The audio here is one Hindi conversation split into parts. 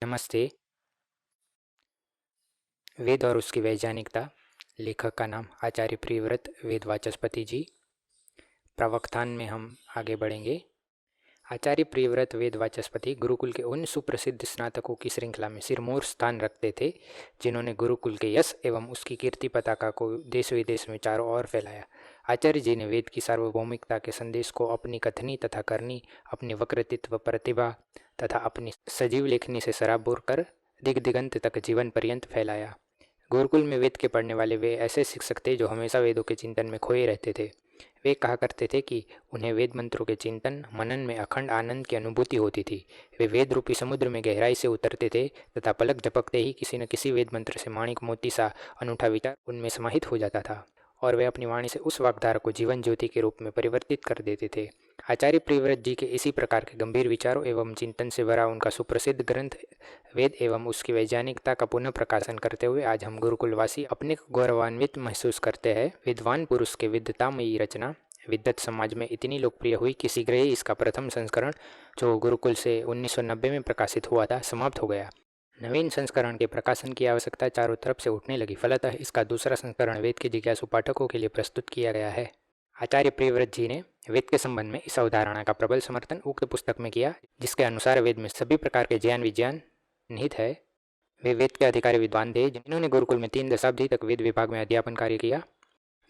नमस्ते। वेद और उसकी वैज्ञानिकता। लेखक का नाम आचार्य प्रियव्रत वेद वाचस्पति जी। प्रवक्तान में हम आगे बढ़ेंगे। आचार्य प्रियव्रत वेद वाचस्पति गुरुकुल के उन सुप्रसिद्ध स्नातकों की श्रृंखला में सिरमौर स्थान रखते थे जिन्होंने गुरुकुल के यश एवं उसकी कीर्ति पताका को देश विदेश में चारों ओर फैलाया। आचार्य जी ने वेद की सार्वभौमिकता के संदेश को अपनी कथनी तथा करनी, अपनी वक्रतित्व प्रतिभा तथा अपनी सजीव लेखनी से सराबोर कर दिग दिगंत तक जीवन पर्यंत फैलाया। गुरुकुल में वेद के पढ़ने वाले वे ऐसे शिक्षक थे जो हमेशा वेदों के चिंतन में खोए रहते थे। वे कहा करते थे कि उन्हें वेद मंत्रों के चिंतन मनन में अखंड आनंद की अनुभूति होती थी। वे वेद रूपी समुद्र में गहराई से उतरते थे तथा पलक झपकते ही किसी न किसी वेद मंत्र से माणिक मोती सा अनूठा विचार उनमें समाहित हो जाता था और वे अपनी वाणी से उस वाग्धारा को जीवन ज्योति के रूप में परिवर्तित कर देते थे। आचार्य प्रियव्रत जी के इसी प्रकार के गंभीर विचारों एवं चिंतन से भरा उनका सुप्रसिद्ध ग्रंथ वेद एवं उसकी वैज्ञानिकता का पुनः प्रकाशन करते हुए आज हम गुरुकुलवासी अपने को गौरवान्वित महसूस करते हैं। विद्वान पुरुष के विद्वतामयी रचना विद्वत समाज में इतनी लोकप्रिय हुई कि शीघ्र ही इसका प्रथम संस्करण जो गुरुकुल से 1990 में प्रकाशित हुआ था समाप्त हो गया। नवीन संस्करण के प्रकाशन की आवश्यकता चारों तरफ से उठने लगी। फलतः इसका दूसरा संस्करण वेद के जिज्ञासु पाठकों के लिए प्रस्तुत किया गया है। आचार्य प्रियव्रत जी ने वेद के संबंध में इस अवधारणा का प्रबल समर्थन उक्त पुस्तक में किया, जिसके अनुसार वेद में सभी प्रकार के ज्ञान विज्ञान निहित है। वे वेद के अधिकारी विद्वान थे जिन्होंने गुरुकुल में 3 दशाब्दी तक वेद विभाग में अध्यापन कार्य किया।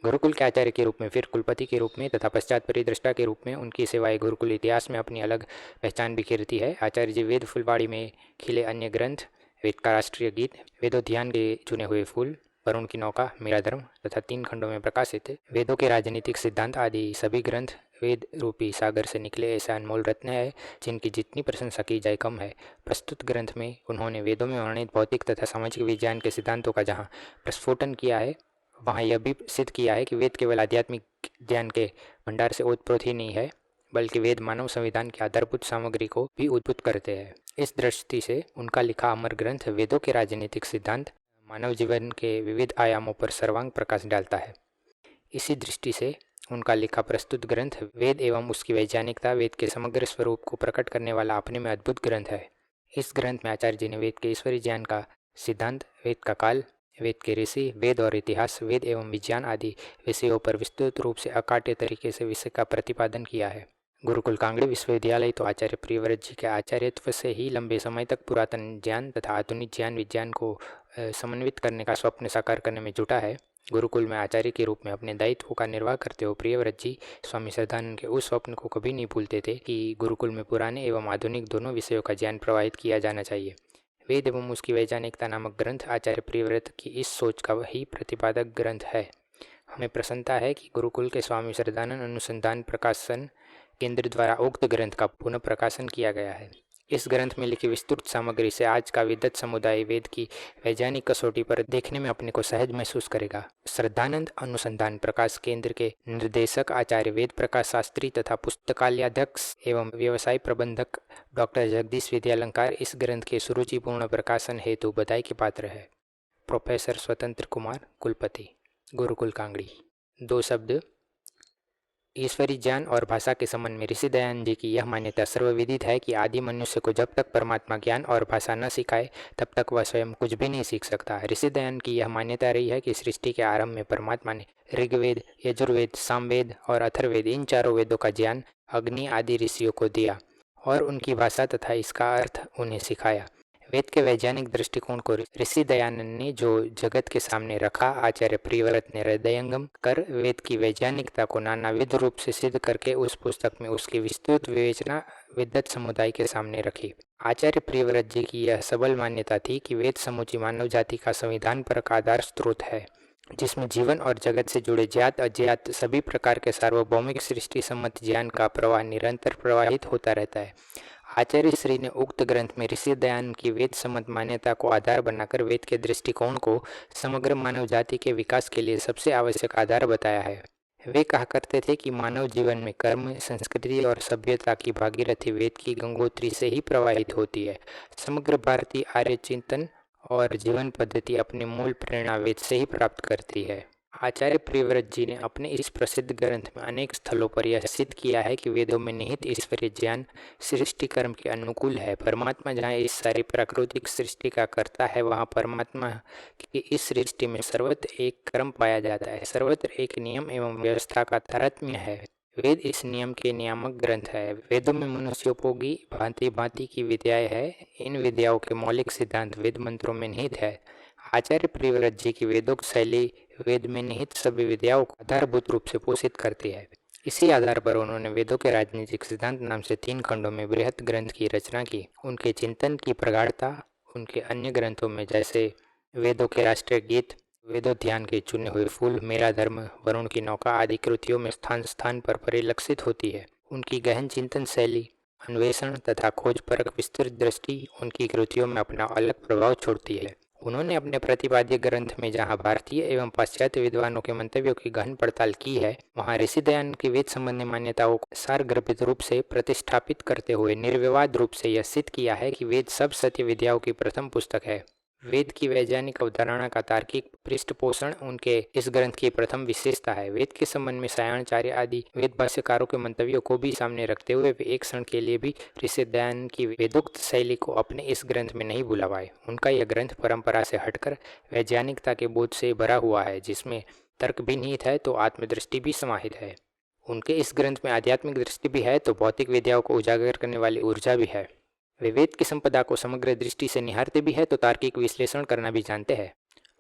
गुरुकुल के आचार्य के रूप में, फिर कुलपति के रूप में तथा पश्चात परिदृष्टा के रूप में उनकी सेवाएं गुरुकुल इतिहास में अपनी अलग पहचान बिखेरती है। आचार्य जी वेद फुलवाड़ी में खिले अन्य ग्रंथ, वेद का राष्ट्रीय गीत, वेदोद्यान के चुने हुए फूल, वरुण की नौका, मेरा धर्म तथा 3 खंडों में प्रकाशित वेदों के राजनीतिक सिद्धांत आदि सभी ग्रंथ वेद रूपी सागर से निकले ऐसे अनमोल रत्न है जिनकी जितनी प्रशंसा की जाए कम है। प्रस्तुत ग्रंथ में उन्होंने वेदों में वर्णित भौतिक तथा सामाजिक विज्ञान के सिद्धांतों का जहाँ प्रस्फोटन किया है, वहाँ यह भी सिद्ध किया है कि वेद केवल आध्यात्मिक ज्ञान के भंडार से ओतप्रोत ही नहीं है, बल्कि वेद मानव संविधान की आधारभूत सामग्री को भी उद्भुत करते हैं। इस दृष्टि से उनका लिखा अमर ग्रंथ वेदों के राजनीतिक सिद्धांत मानव जीवन के विविध आयामों पर सर्वांग प्रकाश डालता है। इसी दृष्टि से उनका लिखा प्रस्तुत ग्रंथ वेद एवं उसकी वैज्ञानिकता वेद के समग्र स्वरूप को प्रकट करने वाला अपने में अद्भुत ग्रंथ है। इस ग्रंथ में आचार्य जी ने वेद के ईश्वरीय ज्ञान का सिद्धांत, वेद का काल, वेद के ऋषि, वेद और इतिहास, वेद एवं विज्ञान आदि विषयों पर विस्तृत रूप से अकाट्य तरीके से विषय का प्रतिपादन किया है। गुरुकुल कांगड़ी विश्वविद्यालय तो आचार्य प्रियव्रत जी के आचार्यत्व से ही लंबे समय तक पुरातन ज्ञान तथा आधुनिक ज्ञान विज्ञान को समन्वित करने का स्वप्न साकार करने में जुटा है। गुरुकुल में आचार्य के रूप में अपने दायित्व का निर्वाह करते हुए प्रियव्रत जी स्वामी श्रद्धानंद के उस स्वप्न को कभी नहीं भूलते थे कि गुरुकुल में पुराने एवं आधुनिक दोनों विषयों का ज्ञान प्रवाहित किया जाना चाहिए। वेद एवं उसकी वैज्ञानिकता नामक ग्रंथ आचार्य प्रियव्रत की इस सोच का वही प्रतिपादक ग्रंथ है। हमें प्रसन्नता है कि गुरुकुल के स्वामी श्रद्धानंद अनुसंधान प्रकाशन केंद्र द्वारा उक्त ग्रंथ का पुनः प्रकाशन किया गया है। इस ग्रंथ में लिखी विस्तृत सामग्री से आज का विद्वत समुदाय वेद की वैज्ञानिक कसौटी पर देखने में अपने को सहज महसूस करेगा। श्रद्धानंद अनुसंधान प्रकाश केंद्र के निर्देशक आचार्य वेद प्रकाश शास्त्री तथा पुस्तकालयाध्यक्ष एवं व्यवसाय प्रबंधक डॉक्टर जगदीश विद्यालंकार इस ग्रंथ के सुरुचिपूर्ण प्रकाशन हेतु बधाई के पात्र है। प्रोफेसर स्वतंत्र कुमार, कुलपति, गुरुकुल कांगड़ी। 2 शब्द। ईश्वरीय ज्ञान और भाषा के संबंध में ऋषि दयानंद जी की यह मान्यता सर्वविदित है कि आदि मनुष्य को जब तक परमात्मा ज्ञान और भाषा न सिखाए तब तक वह स्वयं कुछ भी नहीं सीख सकता। ऋषि दयानंद की यह मान्यता रही है कि सृष्टि के आरंभ में परमात्मा ने ऋग्वेद, यजुर्वेद, सामवेद और अथर्ववेद इन चारों वेदों का ज्ञान अग्नि आदि ऋषियों को दिया और उनकी भाषा तथा इसका अर्थ उन्हें सिखाया। वेद के वैज्ञानिक दृष्टिकोण को ऋषि दयानंद ने जो जगत के सामने रखा, आचार्य प्रियव्रत ने हृदयंगम कर वेद की वैज्ञानिकता को नानाविध रूप से सिद्ध करके उस पुस्तक में उसकी विस्तृत विवेचना विद्वत समुदाय के सामने रखी। आचार्य प्रियव्रत जी की यह सबल मान्यता थी कि वेद समूची मानव जाति का संविधान पर आधार स्रोत है, जिसमें जीवन और जगत से जुड़े ज्ञात अज्ञात सभी प्रकार के सार्वभौमिक सृष्टि सम्मत ज्ञान का प्रवाह निरंतर प्रवाहित होता रहता है। आचार्य श्री ने उक्त ग्रंथ में ऋषि दयानंद की वेद सम्मत मान्यता को आधार बनाकर वेद के दृष्टिकोण को समग्र मानव जाति के विकास के लिए सबसे आवश्यक आधार बताया है। वे कहा करते थे कि मानव जीवन में कर्म, संस्कृति और सभ्यता की भागीरथी वेद की गंगोत्री से ही प्रवाहित होती है। समग्र भारतीय आर्य चिंतन और जीवन पद्धति अपने मूल प्रेरणा वेद से ही प्राप्त करती है। आचार्य प्रियव्रत जी ने अपने इस प्रसिद्ध ग्रंथ में अनेक स्थलों पर यह सिद्ध किया है कि वेदों में निहित ईश्वरीय ज्ञान सृष्टि कर्म के अनुकूल है। परमात्मा जहाँ इस सारी प्राकृतिक सृष्टि का करता है, वहाँ परमात्मा की इस सृष्टि में सर्वत्र एक क्रम पाया जाता है, सर्वत्र एक नियम एवं व्यवस्था का तारतम्य है। वेद इस नियम के नियामक ग्रंथ है। वेदों में मनुष्योपयोगी भांति भांति की विद्याएं है। इन विद्याओं के मौलिक सिद्धांत वेद मंत्रों में निहित है। आचार्य प्रियव्रत जी की वेदोक शैली वेद में निहित सभी विद्याओं को आधारभूत रूप से पोषित करती है। इसी आधार पर उन्होंने वेदों के राजनीतिक सिद्धांत नाम से 3 खंडों में बृहत ग्रंथ की रचना की। उनके चिंतन की प्रगाढ़ता उनके अन्य ग्रंथों में जैसे वेदों के राष्ट्रीय गीत, वेदोद्यान के चुने हुए फूल, मेरा धर्म, वरुण की नौका आदि कृतियों में स्थान स्थान पर परिलक्षित होती है। उनकी गहन चिंतन शैली, अन्वेषण तथा खोजपरक विस्तृत दृष्टि उनकी कृतियों में अपना अलग प्रभाव छोड़ती है। उन्होंने अपने प्रतिपाद्य ग्रंथ में जहाँ भारतीय एवं पाश्चात्य विद्वानों के मंतव्यों की गहन पड़ताल की है, वहाँ ऋषि दयानंद की वेद संबंधी मान्यताओं को सारगर्भित रूप से प्रतिष्ठापित करते हुए निर्विवाद रूप से यह सिद्ध किया है कि वेद सब सत्य विद्याओं की प्रथम पुस्तक है। वेद की वैज्ञानिक अवधारणा का तार्किक पृष्ठपोषण उनके इस ग्रंथ की प्रथम विशेषता है। वेद के संबंध में सायणाचार्य आदि वेद भाष्यकारों के मंतव्यों को भी सामने रखते हुए वे एक क्षण के लिए भी ऋषि दयानंद की वेदोक्त शैली को अपने इस ग्रंथ में नहीं भुला पाए। उनका यह ग्रंथ परंपरा से हटकर वैज्ञानिकता के बोध से भरा हुआ है, जिसमें तर्क भी निहित है तो आत्मदृष्टि भी समाहित है। उनके इस ग्रंथ में आध्यात्मिक दृष्टि भी है तो भौतिक विद्याओं को उजागर करने वाली ऊर्जा भी है। वे वेद की संपदा को समग्र दृष्टि से निहारते भी है तो तार्किक विश्लेषण करना भी जानते हैं।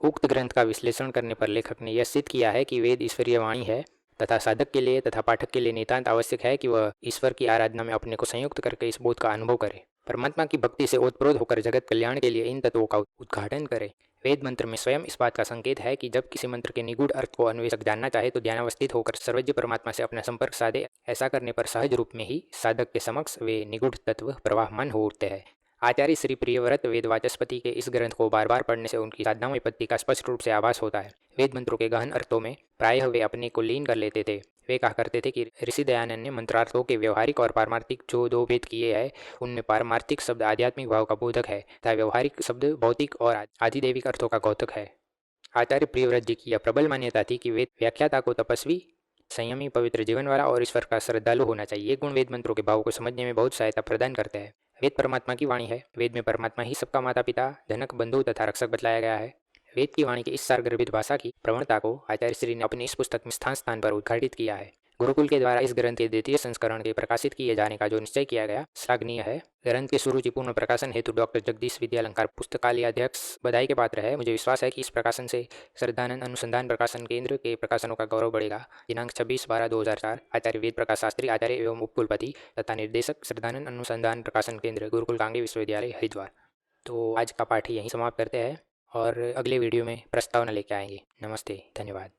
उक्त ग्रंथ का विश्लेषण करने पर लेखक ने यह सिद्ध किया है कि वेद ईश्वरीय वाणी है तथा साधक के लिए तथा पाठक के लिए नितांत आवश्यक है कि वह ईश्वर की आराधना में अपने को संयुक्त करके इस बोध का अनुभव करे, परमात्मा की भक्ति से ओतप्रोत होकर जगत कल्याण के लिए इन तत्वों का उद्घाटन करे। वेद मंत्र में स्वयं इस बात का संकेत है कि जब किसी मंत्र के निगूढ़ अर्थ को अन्वेषक जानना चाहे तो ध्यानावस्थित होकर सर्वज्ञ परमात्मा से अपना संपर्क साधे। ऐसा करने पर सहज रूप में ही साधक के समक्ष वे निगूढ़ तत्व प्रवाहमान हो उठते हैं। आचार्य श्री प्रियव्रत वेद वाचस्पति के इस ग्रंथ को बार बार पढ़ने से उनकी साधना में पत्ति का स्पष्ट रूप से आभास होता है। वेद मंत्रों के गहन अर्थों में प्रायः वे अपने को लीन कर लेते थे। वे कहा करते थे कि ऋषि दयानंद ने मंत्रार्थों के व्यवहारिक और पारमार्थिक जो 2 भेद किए हैं, उनमें पारमार्थिक शब्द आध्यात्मिक भाव का बोधक है तथा व्यवहारिक शब्द भौतिक और आधिदैविक अर्थों का घोतक है। आचार्य प्रियव्रत जी की यह प्रबल मान्यता थी कि वेद व्याख्याता को तपस्वी, संयमी, पवित्र जीवन वाला और ईश्वर का श्रद्धालु होना चाहिए। ये गुण वेद मंत्रों के भाव को समझने में बहुत सहायता प्रदान करते हैं। वेद परमात्मा की वाणी है। वेद में परमात्मा ही सबका माता पिता, जनक, बंधु तथा रक्षक बतलाया गया है। वेद की वाणी की इस सारगर्भित भाषा की प्रवणता को आचार्य श्री ने अपनी इस पुस्तक में स्थान स्थान पर उद्घाटित किया है। गुरुकुल के द्वारा इस ग्रंथ के द्वितीय संस्करण के प्रकाशित किए जाने का जो निश्चय किया गया श्लाघनीय है। ग्रंथ के सुरुचिपूर्ण प्रकाशन हेतु डॉक्टर जगदीश विद्यालंकार पुस्तकालय अध्यक्ष बधाई के पात्र है। मुझे विश्वास है कि इस प्रकाशन से श्रद्धानंद अनुसंधान प्रकाशन केंद्र के प्रकाशनों का गौरव बढ़ेगा। दिनांक 26/12/2004। आचार्य वेद प्रकाश शास्त्री, आचार्य एवं उपकुलपति तथा निर्देशक, श्रद्धानंद अनुसंधान प्रकाशन केंद्र, गुरुकुल कांगी विश्वविद्यालय, हरिद्वार। तो आज का पाठ यहीं समाप्त करते हैं और अगले वीडियो में प्रस्तावना लेके आएंगे। नमस्ते, धन्यवाद।